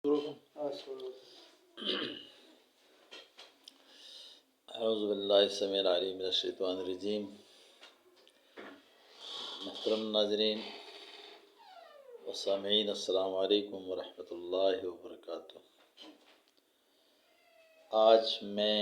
اعوذ باللہ السمیع العلیم من الشیطان الرجیم۔ محترم ناظرین و سامعین، السلام علیکم ورحمۃ اللہ وبرکاتہ۔ آج میں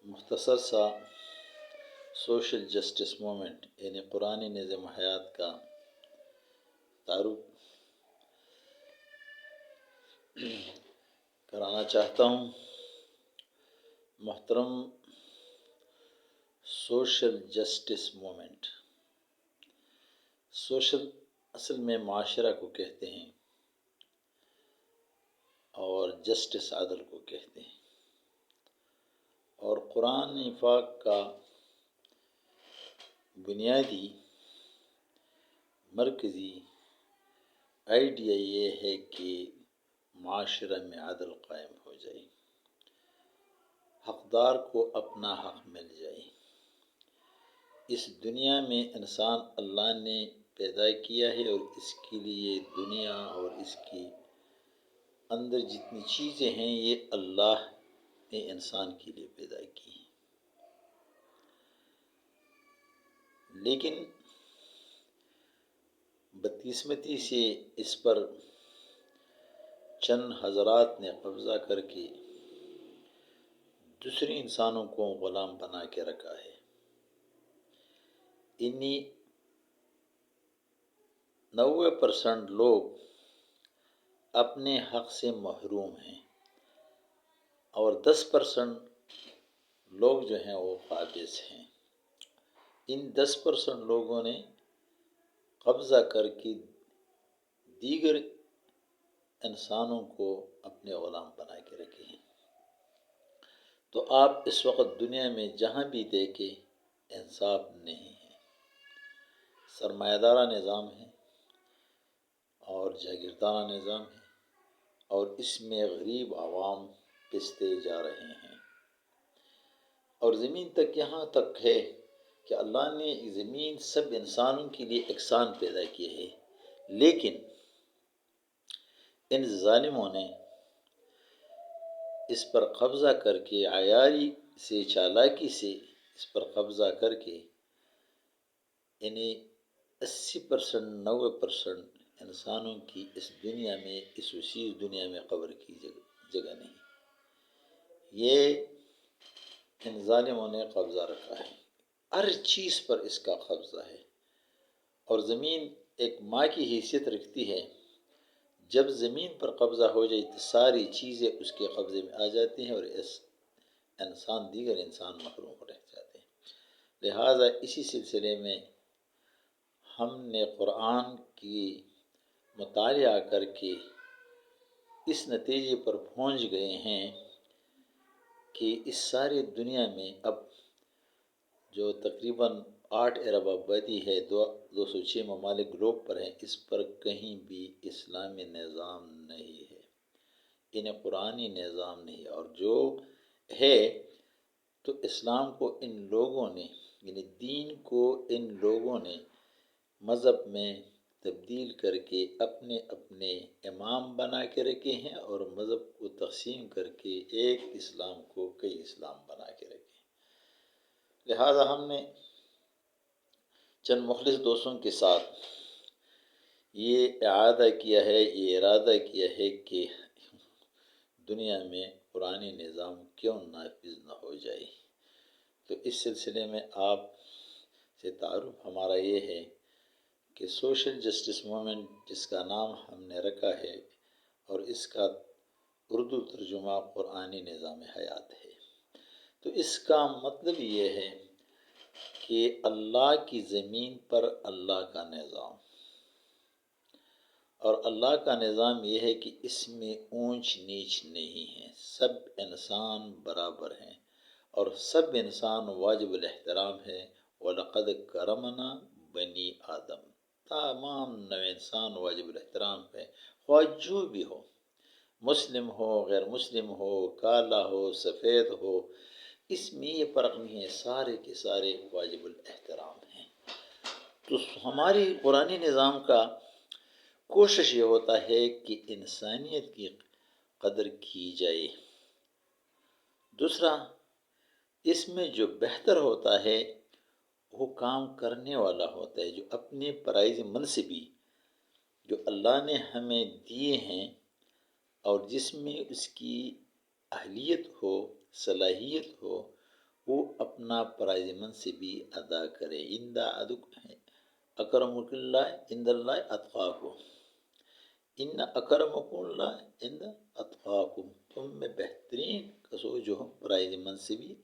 مختصر سا سوشل جسٹس موومنٹ یعنی قرآنی نظم حیات کا تعارف کرانا چاہتا ہوں۔ محترم، سوشل جسٹس موومنٹ، سوشل اصل میں معاشرہ کو کہتے ہیں اور جسٹس عدل کو کہتے ہیں، اور قرآن پاک کا بنیادی مرکزی آئیڈیا یہ ہے کہ معاشرہ میں عدل قائم ہو جائے، حقدار کو اپنا حق مل جائے۔ اس دنیا میں انسان اللہ نے پیدا کیا ہے اور اس کے لیے دنیا اور اس کے اندر جتنی چیزیں ہیں یہ اللہ نے انسان کے لیے پیدا کی ہیں، لیکن بدقسمتی سے اس پر چند حضرات نے قبضہ کر کے دوسرے انسانوں کو غلام بنا کے رکھا ہے۔ انہی 90% لوگ اپنے حق سے محروم ہیں اور 10% لوگ جو ہیں وہ قابض ہیں۔ ان 10% لوگوں نے قبضہ کر کے دیگر انسانوں کو اپنے غلام بنا کے رکھے ہیں۔ تو آپ اس وقت دنیا میں جہاں بھی دیکھیں انصاف نہیں ہے، سرمایہ دارہ نظام ہے اور جاگیردارہ نظام ہے، اور اس میں غریب عوام پستے جا رہے ہیں، اور زمین تک یہاں تک ہے کہ اللہ نے زمین سب انسانوں کے لیے یکساں پیدا کی ہے، لیکن ان ظالموں نے اس پر قبضہ کر کے عیاری سے چالاکی سے اس پر قبضہ کر کے انہیں 80% 90% انسانوں کی اس دنیا میں اس وسیع دنیا میں قبر کی جگہ نہیں، یہ ان ظالموں نے قبضہ رکھا ہے۔ ہر چیز پر اس کا قبضہ ہے، اور زمین ایک ماں کی حیثیت رکھتی ہے۔ جب زمین پر قبضہ ہو جائے تو ساری چیزیں اس کے قبضے میں آ جاتی ہیں اور دیگر انسان محروم رہ جاتے ہیں۔ لہٰذا اسی سلسلے میں ہم نے قرآن کی مطالعہ کر کے اس نتیجے پر پہنچ گئے ہیں کہ اس ساری دنیا میں اب جو تقریباً 8 ارب آبادی ہے، 206 ممالک گلوب پر ہیں، اس پر کہیں بھی اسلامی نظام نہیں ہے، انہیں قرآنی نظام نہیں، اور جو ہے تو اسلام کو ان لوگوں نے یعنی دین کو ان لوگوں نے مذہب میں تبدیل کر کے اپنے اپنے امام بنا کے رکھے ہیں، اور مذہب کو تقسیم کر کے ایک اسلام کو کئی اسلام بنا کے رکھے ہیں۔ لہٰذا ہم نے چند مخلص دوستوں کے ساتھ یہ ارادہ کیا ہے کہ دنیا میں قرآنی نظام کیوں نافذ نہ ہو جائے۔ تو اس سلسلے میں آپ سے تعارف ہمارا یہ ہے کہ سوشل جسٹس موومنٹ جس کا نام ہم نے رکھا ہے، اور اس کا اردو ترجمہ قرآنی نظام حیات ہے، تو اس کا مطلب یہ ہے کہ اللہ کی زمین پر اللہ کا نظام، اور اللہ کا نظام یہ ہے کہ اس میں اونچ نیچ نہیں ہے، سب انسان برابر ہیں اور سب انسان واجب الاحترام ہے۔ وَلَقَدْ كَرَّمْنَا بَنِي آدم، تمام نو انسان واجب الاحترام ہے، خواہ جو بھی ہو، مسلم ہو غیر مسلم ہو، کالا ہو سفید ہو، اس میں یہ فرق نہیں ہے، سارے کے سارے واجب الاحترام ہیں۔ تو ہماری قرآنی نظام کا کوشش یہ ہوتا ہے کہ انسانیت کی قدر کی جائے۔ دوسرا، اس میں جو بہتر ہوتا ہے وہ کام کرنے والا ہوتا ہے، جو اپنے فرائض منصبی جو اللہ نے ہمیں دیے ہیں اور جس میں اس کی اہلیت ہو، صلاحیت ہو، وہ اپنا فرائض منصبی ادا کرے۔ اکرمکم اللہ عند اللہ اتقاکم، ان اکرمکم اللہ عند اتقاکم، تم میں بہترین کسو جو ہم فرائض منصبی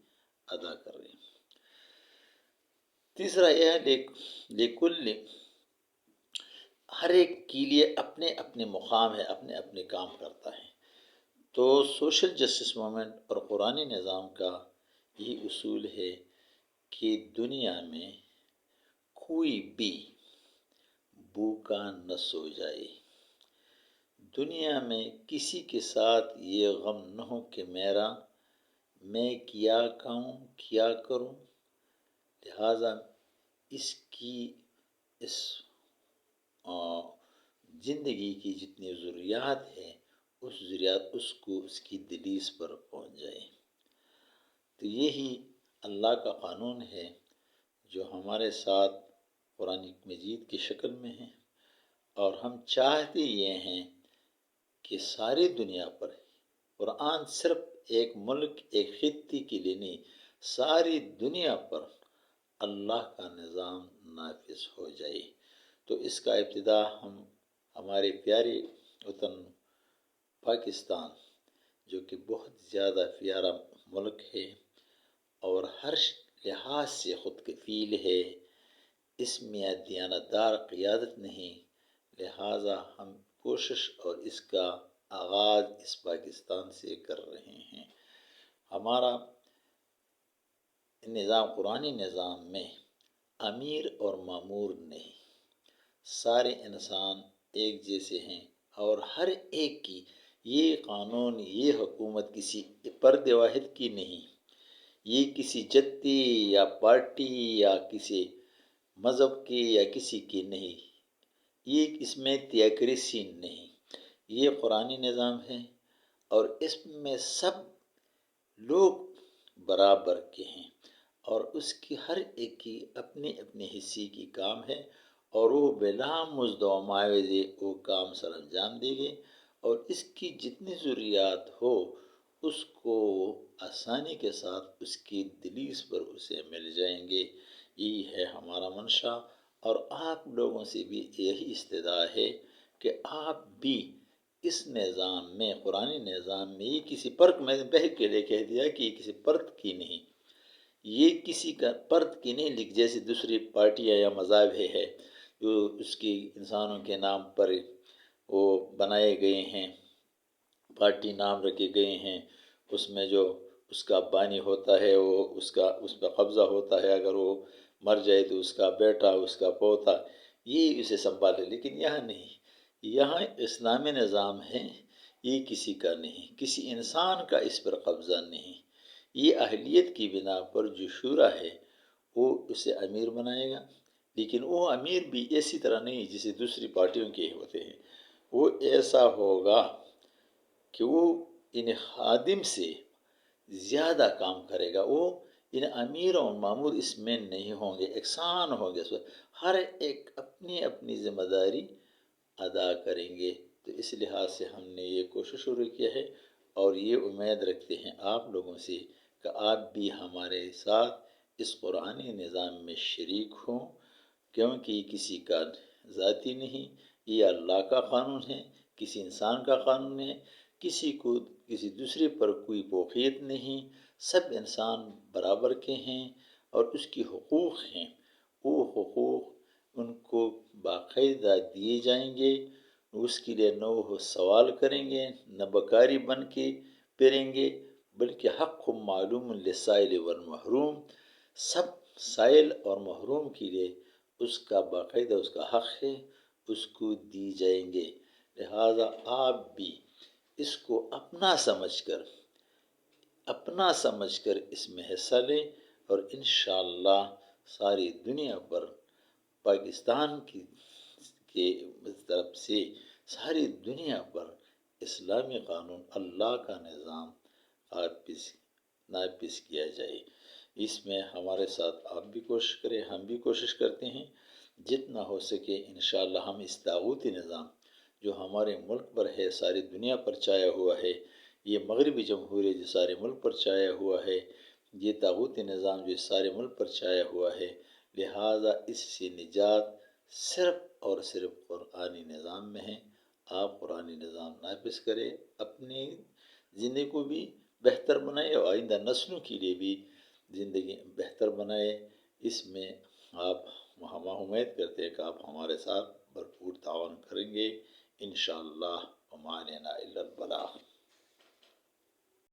ادا کر رہے ہیں۔ تیسرا یہ ہے لکل، ہر ایک کے لیے اپنے اپنے مقام ہے، اپنے اپنے کام کرتا ہے۔ تو سوشل جسٹس موومنٹ اور قرآنی نظام کا یہ اصول ہے کہ دنیا میں کوئی بھی بھوکا نہ سو جائے، دنیا میں کسی کے ساتھ یہ غم نہ ہو کہ میں کیا کہوں کیا کروں، لہٰذا اس زندگی کی جتنی ضروریات ہے اس ضروریات اس کی دلیس پر پہنچ جائے۔ تو یہی اللہ کا قانون ہے جو ہمارے ساتھ قرآن مجید کی شکل میں ہے، اور ہم چاہتے یہ ہیں کہ ساری دنیا پر قرآن صرف ایک ملک ایک خطے کے لیے نہیں، ساری دنیا پر اللہ کا نظام نافذ ہو جائے۔ تو اس کا ابتدا ہم ہمارے پیارے وطن پاکستان، جو کہ بہت زیادہ پیارا ملک ہے اور ہر لحاظ سے خود کفیل ہے، اس میں دیانتدار قیادت نہیں، لہٰذا ہم کوشش اور اس کا آغاز اس پاکستان سے کر رہے ہیں۔ ہمارا نظام قرآنی نظام میں امیر اور مامور نہیں، سارے انسان ایک جیسے ہیں، اور ہر ایک کی یہ قانون یہ حکومت کسی فرد واحد کی نہیں، یہ کسی جتی یا پارٹی یا کسی مذہب کی یا کسی کی نہیں، یہ اس میں تھیوکریسی نہیں، یہ قرآنی نظام ہے اور اس میں سب لوگ برابر کے ہیں، اور اس کی ہر ایک کی اپنے اپنے حصے کی کام ہے، اور وہ بلا مزد و معاوضے وہ کام سر انجام دے گے، اور اس کی جتنی ضروریات ہو اس کو آسانی کے ساتھ اس کی دلیس پر اسے مل جائیں گے۔ یہی ہے ہمارا منشا، اور آپ لوگوں سے بھی یہی استدعا ہے کہ آپ بھی اس نظام میں قرآنی نظام میں یہ کسی فرق میں بہت کے لیے کہہ دیا کہ یہ کسی فرد کی نہیں، یہ کسی کا فرد کی نہیں، لیکن جیسے دوسری پارٹیاں یا مذاہب ہے جو اس کی انسانوں کے نام پر وہ بنائے گئے ہیں، پارٹی نام رکھے گئے ہیں، اس میں جو اس کا بانی ہوتا ہے وہ اس پہ قبضہ ہوتا ہے، اگر وہ مر جائے تو اس کا بیٹا اس کا پوتا یہ اسے سنبھالے، لیکن یہاں نہیں، یہاں اسلامی نظام ہے، یہ کسی کا نہیں، کسی انسان کا اس پر قبضہ نہیں، یہ اہلیت کی بنا پر جو شورا ہے وہ اسے امیر بنائے گا، لیکن وہ امیر بھی ایسی طرح نہیں جسے دوسری پارٹیوں کے ہوتے ہیں، وہ ایسا ہوگا کہ وہ ان خادم سے زیادہ کام کرے گا، وہ ان امیر اور مامور اس میں نہیں ہوں گے، یکساں ہوں گے، ہر ایک اپنی اپنی ذمہ داری ادا کریں گے۔ تو اس لحاظ سے ہم نے یہ کوشش شروع کیا ہے، اور یہ امید رکھتے ہیں آپ لوگوں سے کہ آپ بھی ہمارے ساتھ اس قرآنی نظام میں شریک ہوں، کیونکہ یہ کسی کا ذاتی نہیں، یہ اللہ کا قانون ہے، کسی انسان کا قانون ہے، کسی کو کسی دوسرے پر کوئی فوقیت نہیں، سب انسان برابر کے ہیں، اور اس کی حقوق ہیں، وہ حقوق ان کو باقاعدہ دیے جائیں گے، اس کے لیے نہ وہ سوال کریں گے، نہ بکاری بن کے پھریں گے، بلکہ حق معلوم للسائل والمحروم، سب سائل اور محروم کے لیے اس کا باقاعدہ اس کا حق ہے، اس کو دی جائیں گے، لہذا آپ بھی اس کو اپنا سمجھ کر اس میں حصہ لیں، اور انشاءاللہ ساری دنیا پر پاکستان کے طرف سے ساری دنیا پر اسلامی قانون، اللہ کا نظام نافذ کیا جائے۔ اس میں ہمارے ساتھ آپ بھی کوشش کریں، ہم بھی کوشش کرتے ہیں، جتنا ہو سکے انشاءاللہ ہم اس طاغوتی نظام جو ہمارے ملک پر ہے، ساری دنیا پر چھایا ہوا ہے، یہ مغربی جمہوریہ جو سارے ملک پر چھایا ہوا ہے، یہ طاغوتی نظام جو سارے ملک پر چھایا ہوا ہے، لہٰذا اس سے نجات صرف اور صرف قرآنی نظام میں ہے۔ آپ قرآنی نظام نافذ کریں، اپنی زندگی کو بھی بہتر بنائے اور آئندہ نسلوں کے لیے بھی زندگی بہتر بنائے۔ اس میں ہم امید کرتے ہیں کہ آپ ہمارے ساتھ بھرپور تعاون کریں گے انشاءاللہ، وما علینا الا البلاغ۔